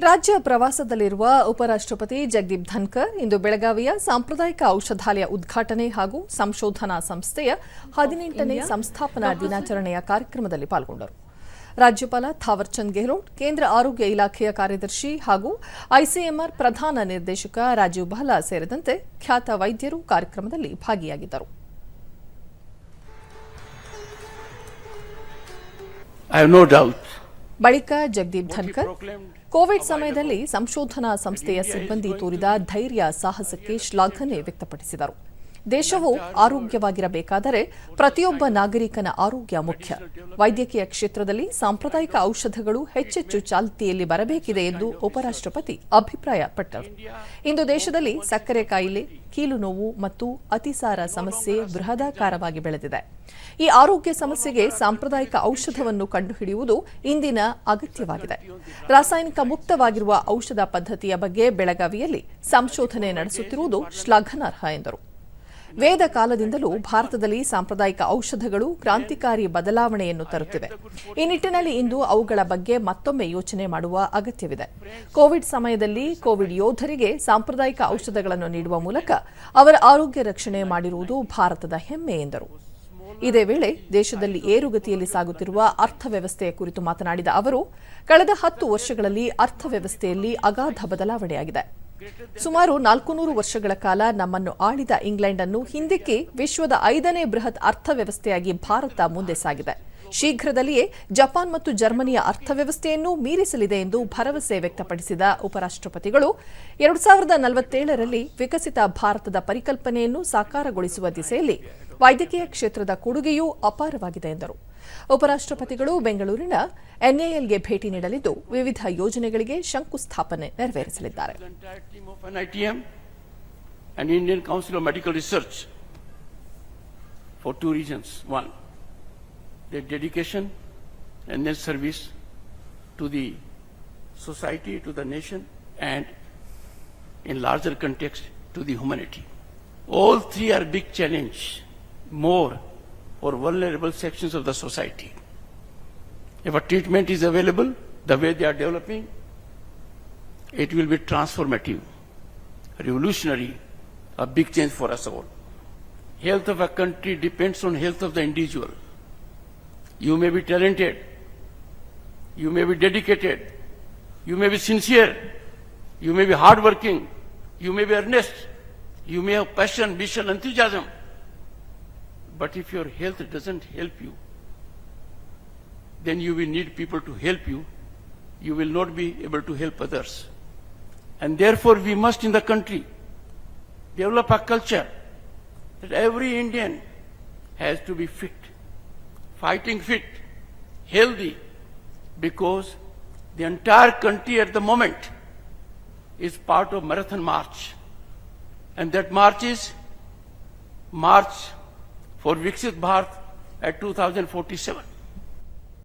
ರಾಜ್ಯ ಪ್ರವಾಸದಲ್ಲಿರುವ ಉಪರಾಷ್ಟ್ರಪತಿ ಜಗದೀಪ್ ಧನ್ಕರ್ ಇಂದು ಬೆಳಗಾವಿಯ ಸಾಂಪ್ರದಾಯಿಕ ಔಷಧಾಲಯ ಉದ್ಘಾಟನೆ ಹಾಗೂ ಸಂಶೋಧನಾ ಸಂಸ್ಥೆಯ 18ನೇ ಸಂಸ್ಥಾಪನಾ ದಿನಾಚರಣೆಯ ಕಾರ್ಯಕ್ರಮದಲ್ಲಿ ಪಾಲ್ಗೊಂಡರು. ರಾಜ್ಯಪಾಲ ಥಾವರ್ಚಂದ್ ಗೆಹ್ಲೋಟ್, ಕೇಂದ್ರ ಆರೋಗ್ಯ ಇಲಾಖೆಯ ಕಾರ್ಯದರ್ಶಿ ಹಾಗೂ ಐಸಿಎಂಆರ್ ಪ್ರಧಾನ ನಿರ್ದೇಶಕ ರಾಜೀವ್ ಬಹ್ಲಾ ಸೇರಿದಂತೆ ಖ್ಯಾತ ವೈದ್ಯರು ಕಾರ್ಯಕ್ರಮದಲ್ಲಿ ಭಾಗಿಯಾಗಿದ್ದರು. ಬಳಿಕ ಜಗದೀಪ್ ಧನ್ಕರ್ ಕೋವಿಡ್ ಸಮಯದಲ್ಲಿ ಸಂಶೋಧನಾ ಸಂಸ್ಥೆಯ ಸಿಬ್ಬಂದಿ ತೋರಿದ ಧೈರ್ಯ ಸಾಹಸಕ್ಕೆ ಶ್ಲಾಘನೆ ವ್ಯಕ್ತಪಡಿಸಿದರು. ದೇಶವು ಆರೋಗ್ಯವಾಗಿರಬೇಕಾದರೆ ಪ್ರತಿಯೊಬ್ಬ ನಾಗರಿಕನ ಆರೋಗ್ಯ ಮುಖ್ಯ. ವೈದ್ಯಕೀಯ ಕ್ಷೇತ್ರದಲ್ಲಿ ಸಾಂಪ್ರದಾಯಿಕ ಔಷಧಗಳು ಹೆಚ್ಚೆಚ್ಚು ಚಾಲ್ತಿಯಲ್ಲಿ ಬರಬೇಕಿದೆ ಎಂದು ಉಪರಾಷ್ಟ್ರಪತಿ ಅಭಿಪ್ರಾಯಪಟ್ಟರು. ಇಂದು ದೇಶದಲ್ಲಿ ಸಕ್ಕರೆ ಕಾಯಿಲೆ, ಕೀಲು ನೋವು ಮತ್ತು ಅತಿಸಾರ ಸಮಸ್ಯೆ ಬೃಹದಾಕಾರವಾಗಿ ಬೆಳೆದಿದೆ. ಈ ಆರೋಗ್ಯ ಸಮಸ್ಯೆಗೆ ಸಾಂಪ್ರದಾಯಿಕ ಔಷಧವನ್ನು ಕಂಡುಹಿಡಿಯುವುದು ಇಂದಿನ ಅಗತ್ಯವಾಗಿದೆ. ರಾಸಾಯನಿಕ ಮುಕ್ತವಾಗಿರುವ ಔಷಧ ಪದ್ಧತಿಯ ಬಗ್ಗೆ ಬೆಳಗಾವಿಯಲ್ಲಿ ಸಂಶೋಧನೆ ನಡೆಸುತ್ತಿರುವುದು ಶ್ಲಾಘನಾರ್ಹ ಎಂದರು. ವೇದ ಕಾಲದಿಂದಲೂ ಭಾರತದಲ್ಲಿ ಸಾಂಪ್ರದಾಯಿಕ ಔಷಧಗಳು ಕ್ರಾಂತಿಕಾರಿ ಬದಲಾವಣೆಯನ್ನು ತರುತ್ತಿವೆ. ಈ ನಿಟ್ಟಿನಲ್ಲಿ ಇಂದು ಅವುಗಳ ಬಗ್ಗೆ ಮತ್ತೊಮ್ಮೆ ಯೋಚನೆ ಮಾಡುವ ಅಗತ್ಯವಿದೆ. ಕೋವಿಡ್ ಸಮಯದಲ್ಲಿ ಕೋವಿಡ್ ಯೋಧರಿಗೆ ಸಾಂಪ್ರದಾಯಿಕ ಔಷಧಗಳನ್ನು ನೀಡುವ ಮೂಲಕ ಅವರ ಆರೋಗ್ಯ ರಕ್ಷಣೆ ಮಾಡಿರುವುದು ಭಾರತದ ಹೆಮ್ಮೆ ಎಂದರು. ಇದೇ ವೇಳೆ ದೇಶದಲ್ಲಿ ಏರುಗತಿಯಲ್ಲಿ ಸಾಗುತ್ತಿರುವ ಅರ್ಥವ್ಯವಸ್ಥೆಯ ಕುರಿತು ಮಾತನಾಡಿದ ಅವರು, ಕಳೆದ 10 ವರ್ಷಗಳಲ್ಲಿ ಅರ್ಥವ್ಯವಸ್ಥೆಯಲ್ಲಿ ಅಗಾಧ ಬದಲಾವಣೆಯಾಗಿದೆ. ಸುಮಾರು 400 ವರ್ಷಗಳ ಕಾಲ ನಮ್ಮನ್ನು ಆಳಿದ ಇಂಗ್ಲೆಂಡ್ ಅನ್ನು ಹಿಂದಿಕ್ಕಿ ವಿಶ್ವದ 5ನೇ ಬೃಹತ್ ಅರ್ಥವ್ಯವಸ್ಥೆಯಾಗಿ ಭಾರತ ಮುಂದೆ ಸಾಗಿದೆ. ಶೀಘ್ರದಲ್ಲಿಯೇ ಜಪಾನ್ ಮತ್ತು ಜರ್ಮನಿಯ ಅರ್ಥವ್ಯವಸ್ಥೆಯನ್ನು ಮೀರಿಸಲಿದೆ ಎಂದು ಭರವಸೆ ವ್ಯಕ್ತಪಡಿಸಿದ ಉಪರಾಷ್ಟ್ರಪತಿಗಳು 2047ರಲ್ಲಿ ವಿಕಸಿತ ಭಾರತದ ಪರಿಕಲ್ಪನೆಯನ್ನು ಸಾಕಾರಗೊಳಿಸುವ ದಿಸೆಯಲ್ಲಿ ವೈದ್ಯಕೀಯ ಕ್ಷೇತ್ರದ ಕೊಡುಗೆಯೂ ಅಪಾರವಾಗಿದೆ ಎಂದರು. ಉಪರಾಷ್ಟ್ರಪತಿಗಳು ಬೆಂಗಳೂರಿನ ಎನ್ಎಎಲ್ಗೆ ಭೇಟಿ ನೀಡಲಿದ್ದು ವಿವಿಧ ಯೋಜನೆಗಳಿಗೆ ಶಂಕುಸ್ಥಾಪನೆ ನೆರವೇರಿಸಲಿದ್ದಾರೆ. Their dedication and their service to the society, to the nation, and in larger context to the humanity. All three are big challenge, more for vulnerable sections of the society. If a treatment is available the way they are developing, it will be transformative, revolutionary, a big change for us all. Health of a country depends on health of the individual. You may be talented, you may be dedicated, you may be sincere, you may be hardworking, you may be earnest, you may have passion, vision, enthusiasm. But if your health doesn't help you, then you will need people to help you. You will not be able to help others. And therefore we must in the country develop a culture that every Indian has to be fit. Fighting fit, healthy, because the entire country at the moment is part of marathon march, and that march is March for Viksit Bharat at 2047.